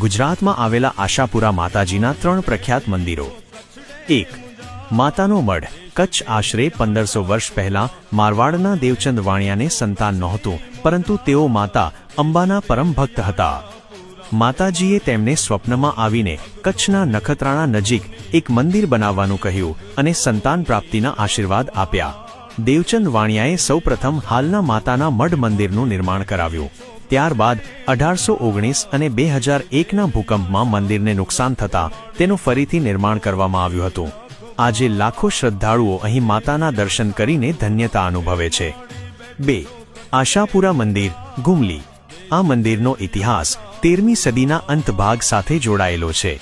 ગુજરાતમાં આવેલા આશાપુરા માતાજીના 3 પ્રખ્યાત મંદિરો। 1. માતાનો મઢ, કચ્છ। આશરે 1500 વર્ષ પહેલા મારવાડના દેવચંદ વાણિયાને સંતાન નહોતું, પરંતુ તેઓ માતા અંબાના પરમ ભક્ત હતા। માતાજીએ તેમને સ્વપ્નમાં આવીને કચ્છના નખત્રાણા નજીક એક મંદિર બનાવવાનું કહ્યું અને સંતાન પ્રાપ્તિના આશીર્વાદ આપ્યા। દેવચંદ વાણિયાએ સૌપ્રથમ હાલના માતાના મઢ મંદિરનું નિર્માણ કરાવ્યું। ત્યારબાદ 1819 અને 2001ના ભૂકંપમાં મંદિરને નુકસાન થતાં તેનું ફરીથી નિર્માણ કરવામાં આવ્યું હતું। આજે લાખો શ્રદ્ધાળુઓ અહીં માતાના દર્શન કરીને ધન્યતા અનુભવે છે। 2. આશાપુરા મંદિર, ગુમલી। આ મંદિરનો ઇતિહાસ 13મી સદીના અંત ભાગ સાથે જોડાયેલો છે।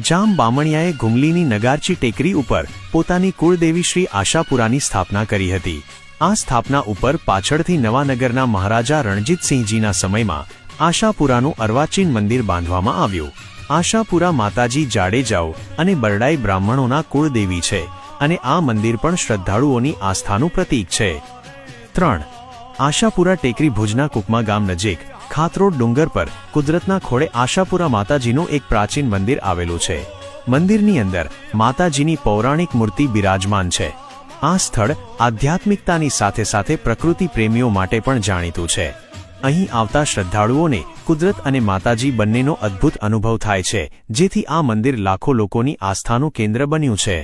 જામ બામણિયાએ ગુમલીની નગારચી ટેકરી ઉપર પોતાની કુળદેવી શ્રી આશાપુરાની સ્થાપના કરી હતી। આ સ્થાપના ઉપર પાછળથી નવાનગરના મહારાજા રણજીતસિંહજીના સમયમાં આશાપુરાનું અર્વાચીન મંદિર બાંધવામાં આવ્યું। આશાપુરા માતાજી જાડેજાઓ અને બરડાઈ બ્રાહ્મણોના કુળદેવી છે અને આ મંદિર પણ શ્રદ્ધાળુઓની આસ્થાનું પ્રતીક છે। 3. આશાપુરા ટેકરી ભુજના કુકમા ગામ નજીક ખાતરોડ ડુંગર પર કુદરતના ખોળે આશાપુરા માતાજીનું એક પ્રાચીન મંદિર આવેલું છે। મંદિરની અંદર માતાજીની પૌરાણિક મૂર્તિ બિરાજમાન છે। આ સ્થળ આધ્યાત્મિકતાની સાથે સાથે પ્રકૃતિ પ્રેમીઓ માટે પણ જાણીતું છે। અહીં આવતા શ્રદ્ધાળુઓને કુદરત અને માતાજી બંનેનો અદ્ભુત અનુભવ થાય છે, જેથી આ મંદિર લાખો લોકોની આસ્થાનું કેન્દ્ર બન્યું છે।